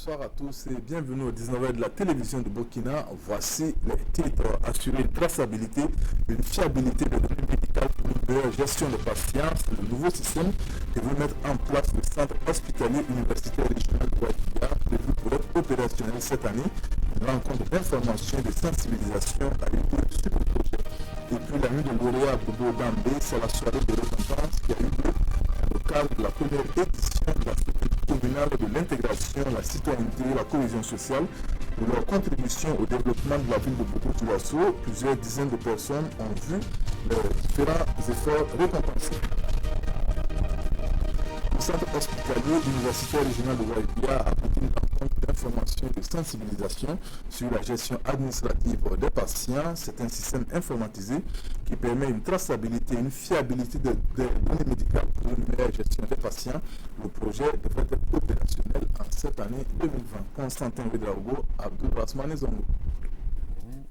Bonsoir à tous et bienvenue au 19h de la télévision de Burkina. Voici les titres. Assurer une traçabilité, une fiabilité de données médicales pour une meilleure gestion des patients. C'est le nouveau système que veut mettre en place le centre hospitalier universitaire régional de Ouattara, prévu pour être opérationnel cette année. Une rencontre d'information et de sensibilisation a eu lieu sur le projet. Et puis la nuit de lauréat Bobo Dambé, c'est la soirée de récompense qui a eu lieu dans le cadre de la première édition de la semaine communale de l'intégration, la citoyenneté et la cohésion sociale. Pour leur contribution au développement de la ville de Bobo-Dioulasso, plusieurs dizaines de personnes ont vu leurs différents efforts récompensés. Le centre hospitalier universitaire régional de Ouattara a apporté une rencontre d'information et de sensibilisation sur la gestion administrative des patients. C'est un système informatisé qui permet une traçabilité et une fiabilité des données médicales pour une meilleure gestion des patients. Le projet devrait être opérationnel en cette année 2020. Constantin Ouedraogo, Abdul Rasman Zongo.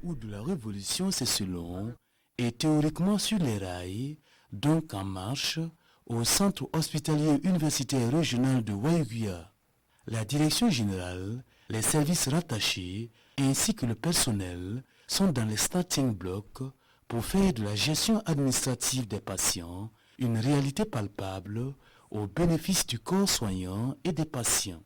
Ou de la révolution, c'est selon, et théoriquement sur les rails, donc en marche, au centre hospitalier universitaire régional de Ouattara. La direction générale, les services rattachés ainsi que le personnel sont dans les starting blocks pour faire de la gestion administrative des patients une réalité palpable au bénéfice du corps soignant et des patients.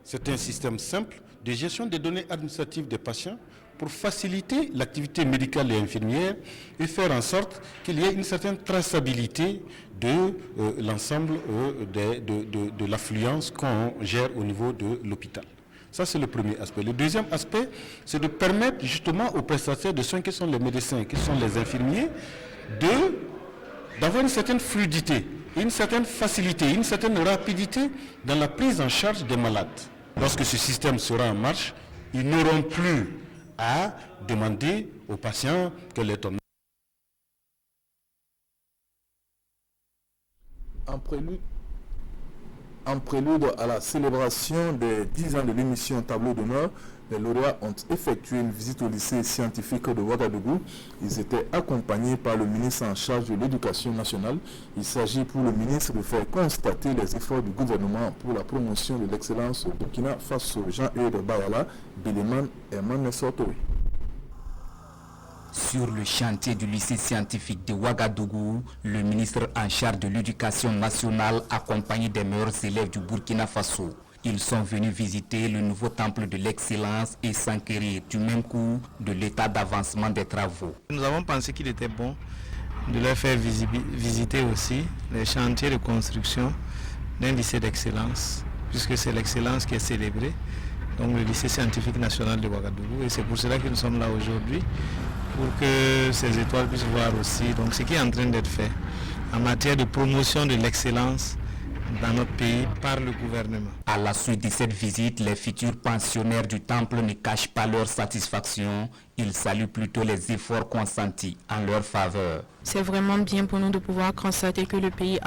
C'est un système simple de gestion des données administratives des patients pour faciliter l'activité médicale et infirmière et faire en sorte qu'il y ait une certaine traçabilité de l'ensemble de l'affluence qu'on gère au niveau de l'hôpital. Ça, c'est le premier aspect. Le deuxième aspect, c'est de permettre justement aux prestataires de soins, qui sont les médecins, qui sont les infirmiers, d'avoir une certaine fluidité, une certaine facilité, une certaine rapidité dans la prise en charge des malades. Lorsque ce système sera en marche, ils n'auront plus à demander aux patients quel est ton... En prélude à la célébration des 10 ans de l'émission Tableau d'honneur, les lauréats ont effectué une visite au lycée scientifique de Ouagadougou. Ils étaient accompagnés par le ministre en charge de l'éducation nationale. Il s'agit pour le ministre de faire constater les efforts du gouvernement pour la promotion de l'excellence au Burkina Faso. Jean-Eudes Bayala, Bileman, Herman Nessotoui. Sur le chantier du lycée scientifique de Ouagadougou, le ministre en charge de l'éducation nationale accompagné des meilleurs élèves du Burkina Faso. Ils sont venus visiter le nouveau temple de l'excellence et s'enquérir du même coup de l'état d'avancement des travaux. Nous avons pensé qu'il était bon de leur faire visiter aussi les chantiers de construction d'un lycée d'excellence, puisque c'est l'excellence qui est célébrée, donc le lycée scientifique national de Ouagadougou. Et c'est pour cela que nous sommes là aujourd'hui, pour que ces étoiles puissent voir aussi donc, ce qui est en train d'être fait en matière de promotion de l'excellence dans notre pays par le gouvernement. À la suite de cette visite, les futurs pensionnaires du temple ne cachent pas leur satisfaction. Ils saluent plutôt les efforts consentis en leur faveur. C'est vraiment bien pour nous de pouvoir constater que le pays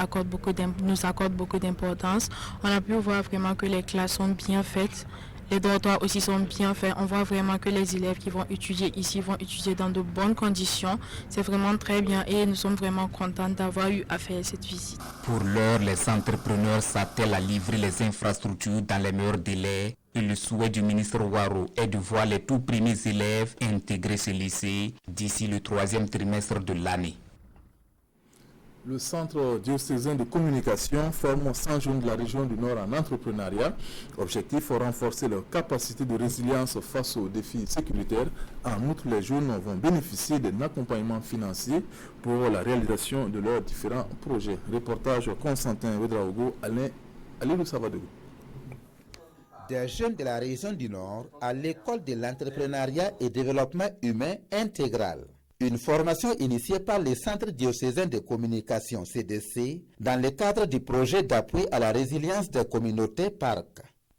nous accorde beaucoup d'importance. On a pu voir vraiment que les classes sont bien faites. Les dortoirs aussi sont bien faits. On voit vraiment que les élèves qui vont étudier ici vont étudier dans de bonnes conditions. C'est vraiment très bien et nous sommes vraiment contents d'avoir eu à faire cette visite. Pour l'heure, les entrepreneurs s'attellent à livrer les infrastructures dans les meilleurs délais. Et le souhait du ministre Ouaro est de voir les tout premiers élèves intégrer ce lycée d'ici le 3e trimestre de l'année. Le centre diocésain de communication forme 100 jeunes de la région du Nord en entrepreneuriat. Objectif, renforcer leur capacité de résilience face aux défis sécuritaires. En outre, les jeunes vont bénéficier d'un accompagnement financier pour la réalisation de leurs différents projets. Reportage Constantin Ouedraogo, Alain Savadego. Des jeunes de la région du Nord à l'école de l'entrepreneuriat et développement humain intégral. Une formation initiée par le Centre diocésain de communication CDC dans le cadre du projet d'appui à la résilience des communautés PARC.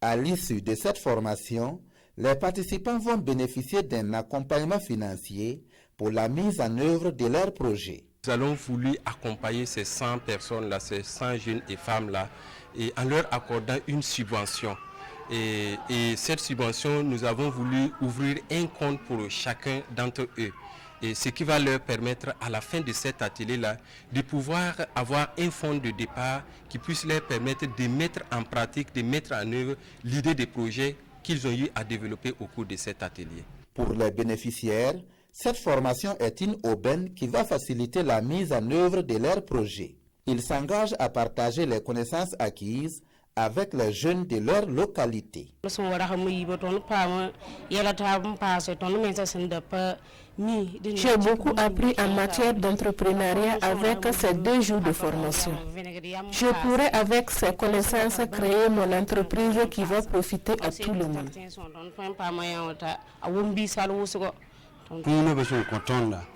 À l'issue de cette formation, les participants vont bénéficier d'un accompagnement financier pour la mise en œuvre de leur projet. Nous allons voulu accompagner ces 100 personnes-là, ces 100 jeunes et femmes-là, et en leur accordant une subvention. Et cette subvention, nous avons voulu ouvrir un compte pour chacun d'entre eux. Et ce qui va leur permettre à la fin de cet atelier-là de pouvoir avoir un fonds de départ qui puisse leur permettre de mettre en pratique, de mettre en œuvre l'idée des projets qu'ils ont eu à développer au cours de cet atelier. Pour les bénéficiaires, cette formation est une aubaine qui va faciliter la mise en œuvre de leurs projets. Ils s'engagent à partager les connaissances acquises avec les jeunes de leur localité. J'ai beaucoup appris en matière d'entrepreneuriat avec ces 2 jours de formation. Je pourrais avec ces connaissances créer mon entreprise qui va profiter à tout le monde.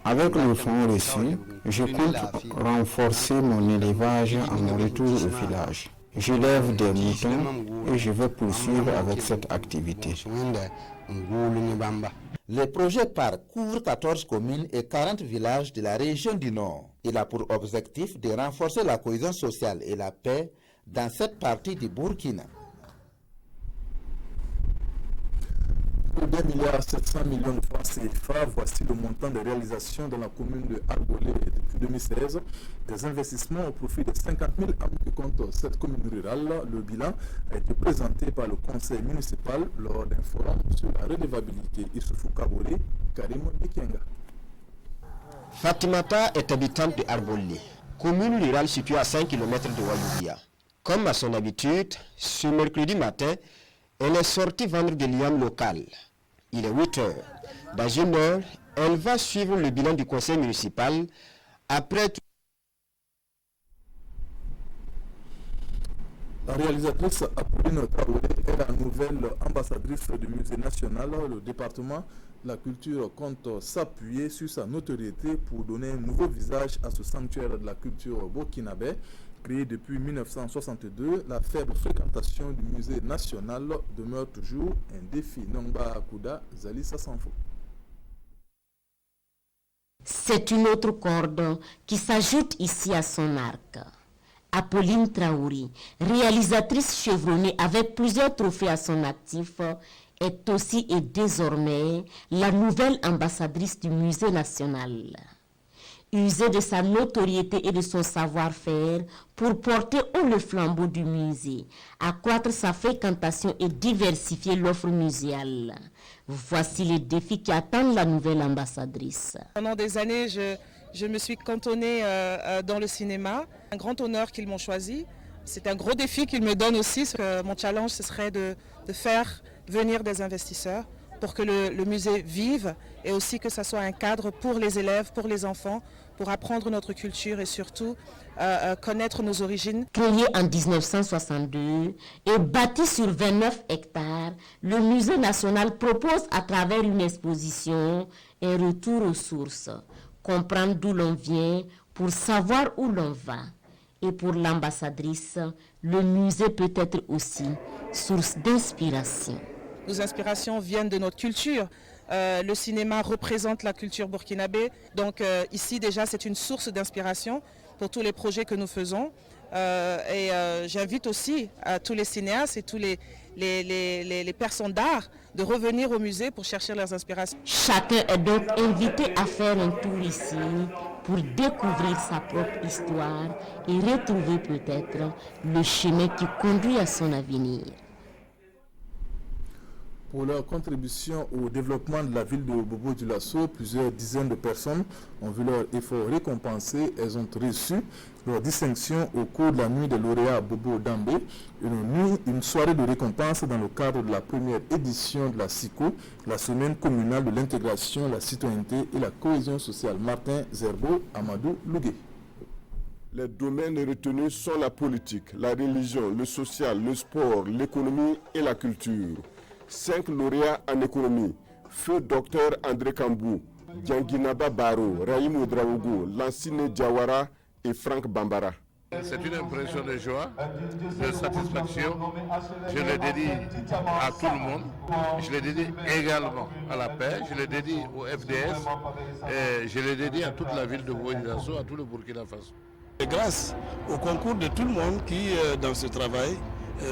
Avec le fonds reçu, je compte renforcer mon élevage à mon retour au village. J'élève des moutons et je vais poursuivre avec cette activité. Le projet PAR couvre 14 communes et 40 villages de la région du Nord. Il a pour objectif de renforcer la cohésion sociale et la paix dans cette partie du Burkina. 2,7 milliards de francs CFA, voici le montant des réalisations dans la commune de Arbolé depuis 2016. Des investissements au profit de 50 000 âmes que compte cette commune rurale. Le bilan a été présenté par le conseil municipal lors d'un forum sur la redevabilité. Issoufou Kaboré, Karim Bikenga. Fatimata est habitante de Arbolé, commune rurale située à 5 km de Wayoubia. Comme à son habitude, ce mercredi matin, elle est sortie vendre des liames locales. Il est 8 heures. Dans une heure, elle va suivre le bilan du conseil municipal. Après tout... La réalisatrice Apolline Traoré est la nouvelle ambassadrice du musée national. Le département de la culture compte s'appuyer sur sa notoriété pour donner un nouveau visage à ce sanctuaire de la culture burkinabé. Créé depuis 1962, la faible fréquentation du musée national demeure toujours un défi. Nongba Akuda, Zalissa Sanfo. C'est une autre corde qui s'ajoute ici à son arc. Apolline Traoré, réalisatrice chevronnée avec plusieurs trophées à son actif, est aussi et désormais la nouvelle ambassadrice du musée national. User de sa notoriété et de son savoir-faire pour porter haut le flambeau du musée, accroître sa fréquentation et diversifier l'offre muséale. Voici les défis qui attendent la nouvelle ambassadrice. Pendant des années, je me suis cantonnée dans le cinéma. Un grand honneur qu'ils m'ont choisi. C'est un gros défi qu'ils me donnent aussi. Mon challenge, ce serait de faire venir des investisseurs pour que le musée vive et aussi que ce soit un cadre pour les élèves, pour les enfants, pour apprendre notre culture et surtout connaître nos origines. Créé en 1962 et bâti sur 29 hectares, le musée national propose à travers une exposition un retour aux sources, comprendre d'où l'on vient pour savoir où l'on va. Et pour l'ambassadrice, le musée peut être aussi source d'inspiration. Nos inspirations viennent de notre culture. Le cinéma représente la culture burkinabé. Donc ici déjà c'est une source d'inspiration pour tous les projets que nous faisons. J'invite aussi tous les cinéastes et tous les personnes d'art de revenir au musée pour chercher leurs inspirations. Chacun est donc invité à faire un tour ici pour découvrir sa propre histoire et retrouver peut-être le chemin qui conduit à son avenir. Pour leur contribution au développement de la ville de Bobo-Dioulasso, plusieurs dizaines de personnes ont vu leur effort récompensé. Elles ont reçu leur distinction au cours de la nuit des lauréats Bobo Dambé, une soirée de récompense dans le cadre de la première édition de la SICO, la semaine communale de l'intégration, la citoyenneté et la cohésion sociale. Martin Zerbo, Amadou Lougué. Les domaines retenus sont la politique, la religion, le social, le sport, l'économie et la culture. 5 lauréats en économie, feu Dr André Kambou, Djanginaba Baro, Raïm Oudraogo, Lansine Diawara et Franck Bambara. C'est une impression de joie, de satisfaction. Je le dédie à tout le monde. Je le dédie également à la paix. Je le dédie au FDS. Et je le dédie à toute la ville de Bobo-Dioulasso, à tout le Burkina Faso. Et grâce au concours de tout le monde qui, dans ce travail,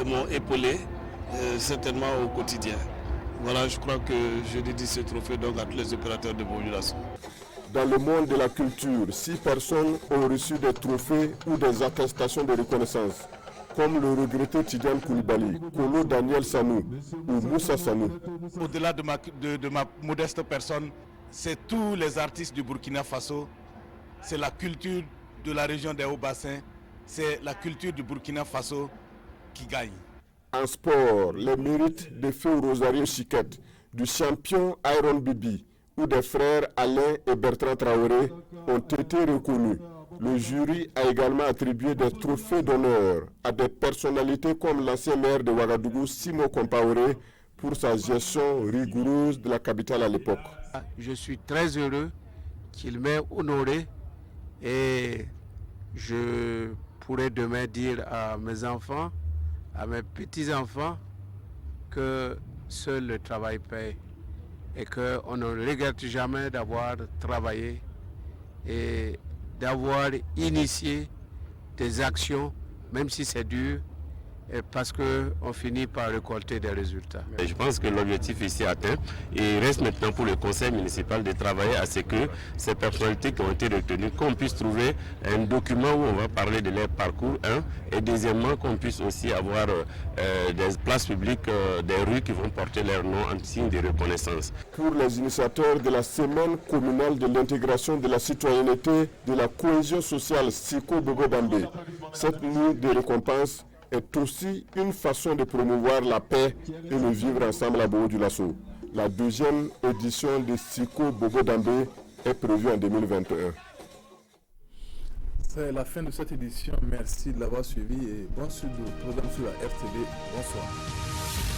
m'ont épaulé. Certainement au quotidien. Voilà, je crois que je dédie ce trophée donc à tous les opérateurs de Bobo-Dioulasso. Dans le monde de la culture, 6 personnes ont reçu des trophées ou des attestations de reconnaissance, comme le regretté Tidiane Koulibaly, Kolo Daniel Sanou ou Moussa Sanou. Au-delà de ma modeste personne, c'est tous les artistes du Burkina Faso, c'est la culture de la région des Hauts-Bassins, c'est la culture du Burkina Faso qui gagne. En sport, les mérites de Feu Rosario Chiquette, du champion Iron Bibi ou des frères Alain et Bertrand Traoré ont été reconnus. Le jury a également attribué des trophées d'honneur à des personnalités comme l'ancien maire de Ouagadougou, Simo Compaoré, pour sa gestion rigoureuse de la capitale à l'époque. Je suis très heureux qu'il m'ait honoré et je pourrais demain dire à mes enfants, à mes petits-enfants, que seul le travail paye et qu'on ne regrette jamais d'avoir travaillé et d'avoir initié des actions, même si c'est dur, parce qu'on finit par récolter des résultats. Je pense que l'objectif ici est atteint et il reste maintenant pour le conseil municipal de travailler à ce que ces personnalités qui ont été retenues, qu'on puisse trouver un document où on va parler de leur parcours, et deuxièmement qu'on puisse aussi avoir des places publiques, des rues qui vont porter leur nom en signe de reconnaissance. Pour les initiateurs de la semaine communale de l'intégration de la citoyenneté, de la cohésion sociale Siko Bobo Dambé, cette nuit de récompense est aussi une façon de promouvoir la paix et le vivre ensemble à Bobo du Lasso. La deuxième édition de Siko Bobo Dambé est prévue en 2021. C'est la fin de cette édition. Merci de l'avoir suivi et bon suite de programme sur la RTB. Bonsoir.